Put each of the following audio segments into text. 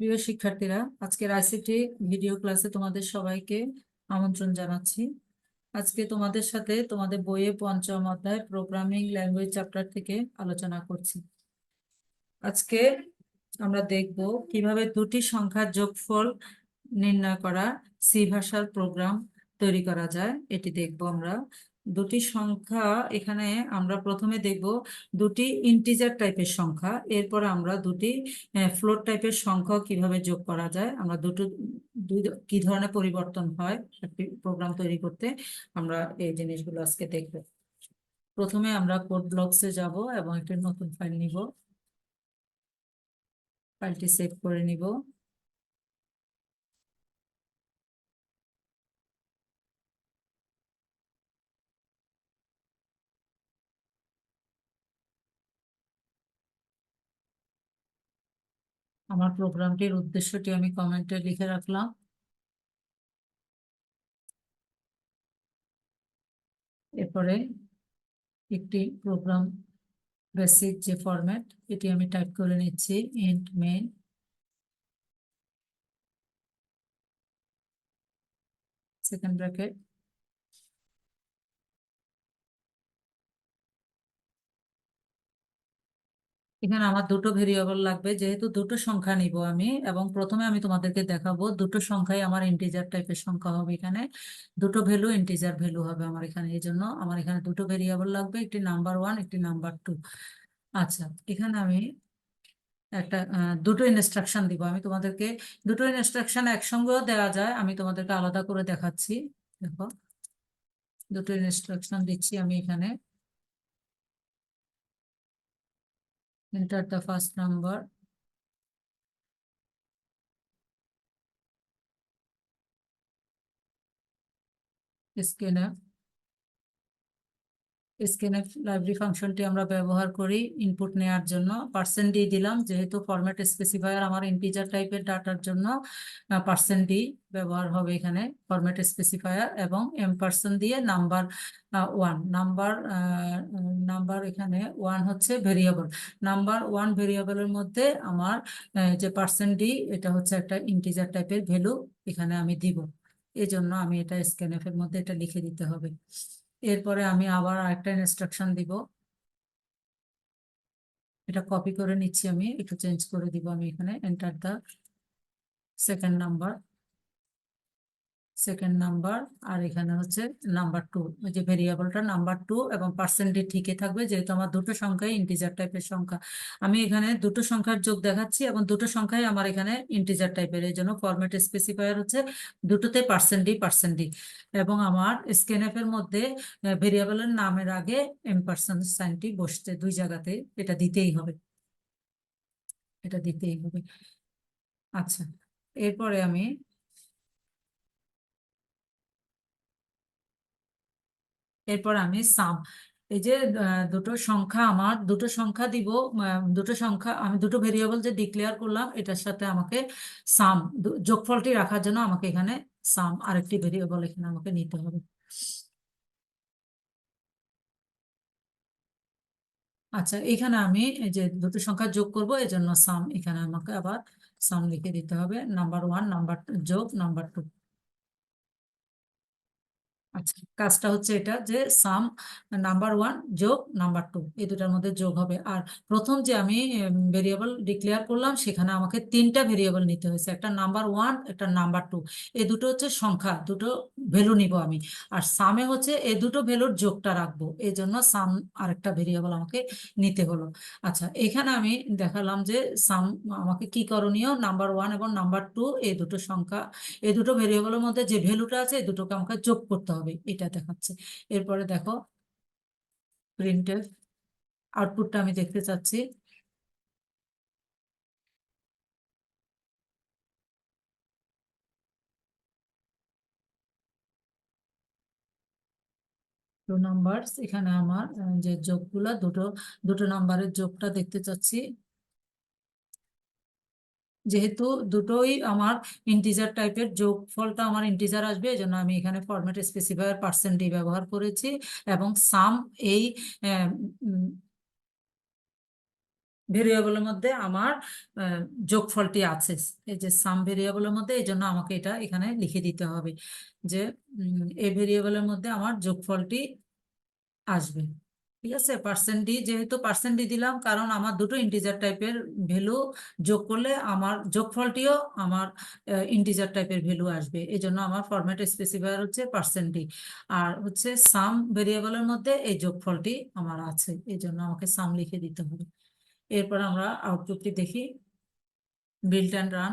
প্রিয় শিক্ষার্থীরা, আজকের আইসিটি ভিডিও ক্লাসে তোমাদের সবাইকে আমন্ত্রণ জানাচ্ছি। আজকে তোমাদের সাথে তোমাদের বইয়ে পঞ্চম অধ্যায় প্রোগ্রামিং ল্যাঙ্গুয়েজ চ্যাপ্টার থেকে আলোচনা করছি। আজকে আমরা দেখব কিভাবে দুটি সংখ্যার যোগফল নির্ণয় করা সি ভাষার প্রোগ্রাম তৈরি করা যায়, এটি দেখব আমরা। দুটি সংখ্যা এখানে আমরা প্রথমে দেখব দুটি ইন্টিজার টাইপের সংখ্যা, এরপর আমরা দুটি ফ্লোট টাইপের সংখ্যা কিভাবে যোগ করা যায়, আমরা দুই কি ধরনের পরিবর্তন হয় একটি প্রোগ্রাম তৈরি করতে, আমরা এই জিনিসগুলো আজকে দেখব। প্রথমে আমরা কোড ব্লকসে যাব এবং একটি নতুন ফাইল নিব। ফাইলটি সেভ করে নিব। আমার প্রোগ্রামটির উদ্দেশ্যটি আমি কমেন্টে লিখে রাখলাম। এরপরে একটি প্রোগ্রাম বেসিক যে ফরম্যাট, এটি আমি টাইপ করে নিচ্ছি, ইন্ট মেইন সেকেন্ড ব্র্যাকেট। এখানে আমার দুটো ভেরিয়েবল লাগবে, যেহেতু দুটো সংখ্যা নিব আমি, এবং প্রথমে আমি তোমাদেরকে দেখাবো দুটো সংখ্যাই আমার ইন্টিজার টাইপের সংখ্যা হবে। এখানে দুটো ভ্যালু ইন্টিজার ভ্যালু হবে আমার এখানে, এই জন্য আমার এখানে দুটো ভেরিয়েবল লাগবে, একটি নাম্বার 1 একটি নাম্বার 2। আচ্ছা, এখানে আমি একটা দুটো ইনস্ট্রাকশন দিব আমি তোমাদেরকে। দুটো ইনস্ট্রাকশন একসঙ্গেও দেওয়া যায়, আমি তোমাদেরকে আলাদা করে দেখাচ্ছি। দেখো, দুটো ইনস্ট্রাকশন দিচ্ছি আমি এখানে। Enter the first number, scanf. Scanf library ফাংশনটি আমরা ব্যবহার করি ইনপুট নেওয়ার জন্য। পার্সেন্ট ডি দিলাম, যেহেতু ফরম্যাট স্পেসিফায়ার আমার ইন্টিজার টাইপের ডাটার জন্য পার্সেন্ট ডি ব্যবহার হবে এখানে ফরম্যাট স্পেসিফায়ার। এবং এম% দিয়ে নাম্বার 1 নাম্বার এখানে 1 হচ্ছে ভেরিয়েবল। নাম্বার 1 ভেরিয়েবলের মধ্যে আমার যে পার্সেন্ট ডি, এটা হচ্ছে একটা ইন্টিজার টাইপের ভ্যালু এখানে আমি দিব। এই জন্য আমি এটা স্ক্যানএফ এর মধ্যে এটা লিখে দিতে হবে। এরপরে আমি আবার আরেকটা ইনস্ট্রাকশন দিব, এটা কপি করে নিচ্ছি, আমি একটু চেঞ্জ করে দিব। আমি এখানে এন্টার দা সেকেন্ড নাম্বার, আর এখানে হচ্ছে নাম্বার 2, ওই যে ভেরিয়েবলটা নাম্বার 2 এবং পার্সেন্টেজ ঠিকই থাকবে, যেহেতু আমার দুটো সংখ্যাই ইন্টিজার টাইপের সংখ্যা। আমি এখানে দুটো সংখ্যার যোগ দেখাচ্ছি এবং দুটো সংখ্যাই আমার এখানে ইন্টিজার টাইপের, এই জন্য ফরম্যাট স্পেসিফায়ার হচ্ছে দুটোতে পার্সেন্ট ডি। এবং আমার স্ক্যানএফ এর মধ্যে ভেরিয়েবলের নামের আগে এম% সাইনটি বসতে দুই জায়গাতে, এটা দিতেই হবে, এটা দিতেই হবে। আচ্ছা, এরপরে আমি সাম, এই যে দুটো সংখ্যা দিব, দুটো সংখ্যা আমি দুটো ভেরিয়েবল যে ডিক্লেয়ার করলাম, এটার সাথে আমাকে সাম যোগফলটি রাখার জন্য আমাকে এখানে সাম আরেকটি ভেরিয়েবল এখানে আমাকে নিতে হবে। আচ্ছা, এখানে আমি এই যে দুটো সংখ্যা যোগ করব, এই জন্য সাম এখানে আমাকে আবার সাম লিখে দিতে হবে, নাম্বার 1 নাম্বার যোগ নাম্বার 2। আচ্ছা, কাজটা হচ্ছে এটা যে সাম নাম্বার 1 যোগ নাম্বার 2 এই দুটার মধ্যে যোগ হবে। আর প্রথম যে আমি ভেরিয়েবল ডিক্লেয়ার করলাম, সেখানে আমাকে তিনটা ভেরিয়েবল নিতে হয়েছে, একটা নাম্বার 1 একটা নাম্বার 2। এই দুটো হচ্ছে সংখ্যা, দুটো ভ্যালু নিব আমি। আর সামে হচ্ছে এই দুটো ভ্যালুর যোগটা রাখবো, এই জন্য সাম আরেকটা ভেরিয়েবল আমাকে নিতে হলো। আচ্ছা, এখানে আমি দেখালাম যে সাম আমাকে কি করণীয়, নাম্বার 1 এবং নাম্বার 2 এই দুটো সংখ্যা, এই দুটো ভেরিয়েবলের মধ্যে যে ভ্যালুটা আছে এই দুটোকে আমাকে যোগ করতে হবে, এটা দেখাচ্ছে। এরপরে দেখো, প্রিন্টের আউটপুটটা আমি দেখতে চাচ্ছি। 2 নাম্বার, এখানে আমার যে যোগগুলা দুটো দুটো নাম্বারের যোগটা দেখতে চাচ্ছি। যেহেতু দুটোই আমার ইন্টিজার টাইপের, যোগফলটা আমার ইন্টিজার আসবে, এই জন্য আমি এখানে ফরম্যাট স্পেসিফায়ার পার্সেন্ট ডি ব্যবহার করেছি। এবং সাম এই ভেরিয়েবলের মধ্যে আমার যোগফলটি আছে, এই যে সাম ভেরিয়েবলের মধ্যে, এই জন্য আমাকে এটা এখানে লিখে দিতে হবে যে এই ভেরিয়েবলের মধ্যে আমার যোগফলটি আসবে। ঠিক আছে, পার্সেন্ট ডি, যেহেতু পার্সেন্ট ডি দিলাম কারণ আমার দুটো ইন্টিজার টাইপের ভ্যালু যোগ করলে আমার যোগফলটিও আমার ইন্টিজার টাইপের ভ্যালু আসবে, এই জন্য আমার ফরম্যাট স্পেসিফায়ার হচ্ছে পার্সেন্ট ডি। আর হচ্ছে সাম ভেরিয়েবলের মধ্যে এই যোগফলটি আমার আছে, এই জন্য আমাকে সাম লিখে দিতে হবে। এরপর আমরা আউটপুটটি দেখি, বিল্ড অ্যান্ড রান।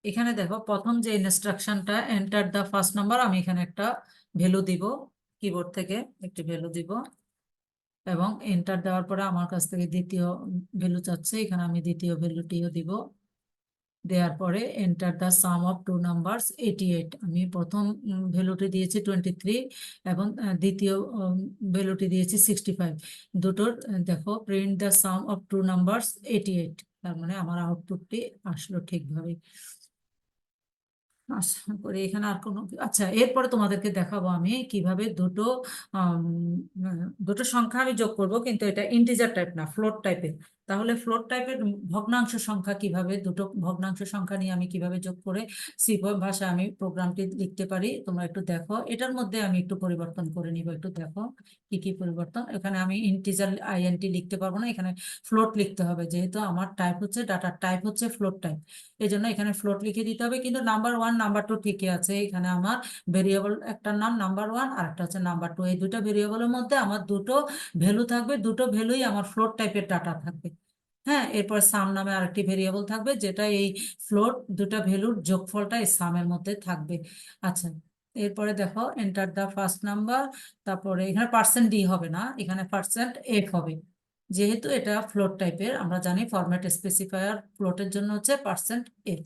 এখানে দেখো প্রথম যে ইনস্ট্রাকশনটা, এন্টার দ্য ফার্স্ট নাম্বার, আমি এখানে একটা ভ্যালু দিব, কিবোর্ড থেকে একটি ভ্যালু দিব এবং এন্টার দেওয়ার পরে আমার কাছ থেকে দ্বিতীয় ভ্যালু চাচ্ছে, এখানে আমি দ্বিতীয় ভ্যালুটিও দিব। দেওয়ার পরে enter the sum of two numbers 88, আমি প্রথম ভ্যালুটি দিয়েছি 23 এবং দ্বিতীয় ভ্যালুটি দিয়েছি 65। দুটোর দেখো print the sum of two numbers 88, তার মানে আমার আউটপুটটি আসলো ঠিকভাবে। আশা করি এখানে আর কোনো, আচ্ছা এরপরে তোমাদেরকে দেখাবো আমি কিভাবে দুটো সংখ্যা আমি যোগ করব, কিন্তু এটা ইন্টিজার টাইপ না, ফ্লোট টাইপের। তাহলে ফ্লোট টাইপের ভগ্নাংশ সংখ্যা কিভাবে, দুটো ভগ্নাংশ সংখ্যা নিয়ে আমি কিভাবে যোগ করে সি ভাষায় আমি প্রোগ্রামটি লিখতে পারি, তোমরা একটু দেখো। এটার মধ্যে আমি একটু পরিবর্তন করে নিব, একটু দেখো কি কি পরিবর্তন। এখানে আমি ইন্টিজার আইএনটি লিখতে পারবো না, এখানে ফ্লোট লিখতে হবে, যেহেতু আমার টাইপ হচ্ছে, ডাটার টাইপ হচ্ছে ফ্লোট টাইপ, এই জন্য এখানে ফ্লোট লিখে দিতে হবে। কিন্তু নাম্বার ওয়ান নাম্বার টু ঠিকই আছে, এখানে আমার ভেরিয়েবল একটার নাম নাম্বার ওয়ান আর একটা হচ্ছে নাম্বার টু, এই দুটো ভেরিয়েবলের মধ্যে আমার দুটো ভ্যালু থাকবে, দুটো ভ্যালুই আমার ফ্লোট টাইপের ডাটা থাকবে। হ্যাঁ, এরপর সাম নামে আরেকটি ভেরিয়েবল থাকবে, যেটা এই ফ্লোট দুটা ভ্যালুর যোগফলটা এই সামের মধ্যে থাকবে। আচ্ছা, এরপরে দেখো এন্টার দা ফার্স্ট নাম্বার, তারপরে এখানে পার্সেন্ট ডি হবে না, এখানে পার্সেন্ট এফ হবে, যেহেতু এটা ফ্লোট টাইপের। আমরা জানি ফরম্যাট স্পেসিফায়ার ফ্লোটের জন্য হচ্ছে পার্সেন্ট এফ।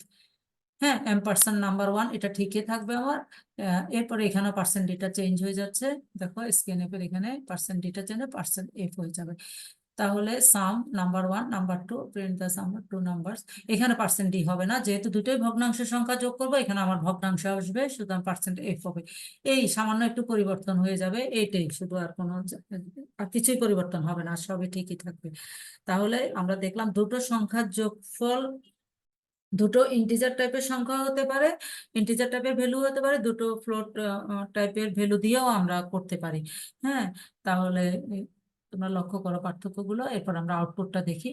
হ্যাঁ, এম পার্সেন্ট নাম্বার ওয়ান এটা ঠিকই থাকবে আমার। এরপরে এখানে পার্সেন্ট ডিটা চেঞ্জ হয়ে যাচ্ছে, দেখো স্ক্যানএফ এর এখানে পার্সেন্ট ডিটা চেঞ্জ পার্সেন্ট এফ হয়ে যাবে। তাহলে sum number one number two, print the sum of two numbers, এখানে পার্সেন্ট ডি হবে না, যেহেতু দুটোই ভগ্নাংশ সংখ্যা যোগ করবো, এখানে আমার ভগ্নাংশ আসবে, সুতরাং পার্সেন্ট এফ হবে। এই সামান্য একটু পরিবর্তন হয়ে যাবে, এইটাই শুধু, আর কোনো আর কিছুই পরিবর্তন হবে না, সবই ঠিকই থাকবে। তাহলে আমরা দেখলাম দুটো সংখ্যার যোগফল, দুটো ইন্টিজার টাইপের সংখ্যা হতে পারে, ইন্টিজার টাইপের ভ্যালু হতে পারে, দুটো ফ্লোট টাইপের ভ্যালু দিয়েও আমরা করতে পারি। হ্যাঁ, তাহলে তোমরা লক্ষ্য করো পার্থক্যগুলো। এরপর আমরা আউটপুটটা দেখি।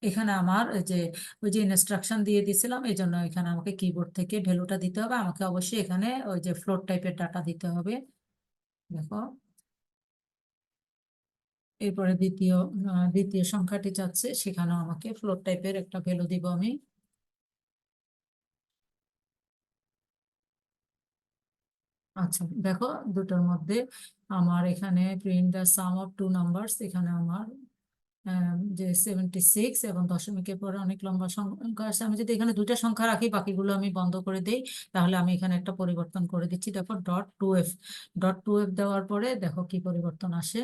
এখানে আমার ওই যে ইনস্ট্রাকশন দিয়ে দিয়েছিলাম, এই জন্য এখানে আমাকে কিবোর্ড থেকে ভ্যালুটা দিতে হবে, আমাকে অবশ্যই এখানে ওই যে ফ্লোট টাইপের ডাটা দিতে হবে। দেখো, এরপরে দ্বিতীয় সংখ্যাটি চাচ্ছে, সেখানেও আমাকে ফ্লোট টাইপের একটা ভ্যালু দিব আমি। আচ্ছা দেখো, দুটোর মধ্যে আমার এখানে print the sum of two numbers, এখানে আমার যে 76 এবং দশমিকের পরে অনেক লম্বা সংখ্যা আছে, আমি যদি এখানে দুইটা সংখ্যা রাখি, বাকিগুলো আমি বন্ধ করে দেই, তাহলে আমি এখানে একটা পরিবর্তন করে দিচ্ছি। দেখো ডট টু এফ দেওয়ার পরে দেখো কি পরিবর্তন আসে।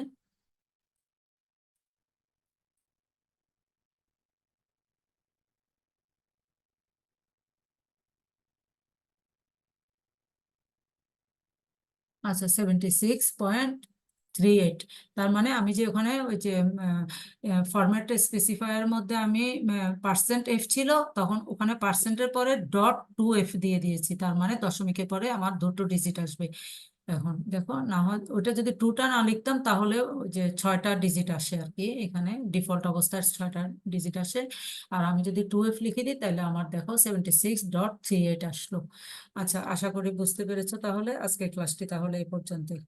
আচ্ছা, 76.38, তার মানে আমি যে ওখানে ওই যে ফরম্যাট স্পেসিফায়ার মধ্যে আমি পার্সেন্ট এফ ছিল, তখন ওখানে পার্সেন্টের পরে ডট টু এফ দিয়ে দিয়েছি, তার মানে দশমিকের পরে আমার দুটো ডিজিট আসবে। এখন দেখো, না হয় ওটা যদি টুটা না লিখতাম তাহলে ওই যে 6টা ডিজিট আসে আর কি, এখানে ডিফল্ট অবস্থায় 6টা ডিজিট আসে। আর আমি যদি টু এফ লিখে দিই তাহলে আমার দেখো 76.38 আসলো। আচ্ছা, আশা করি বুঝতে পেরেছো। তাহলে আজকে ক্লাসটি তাহলে এই পর্যন্তই।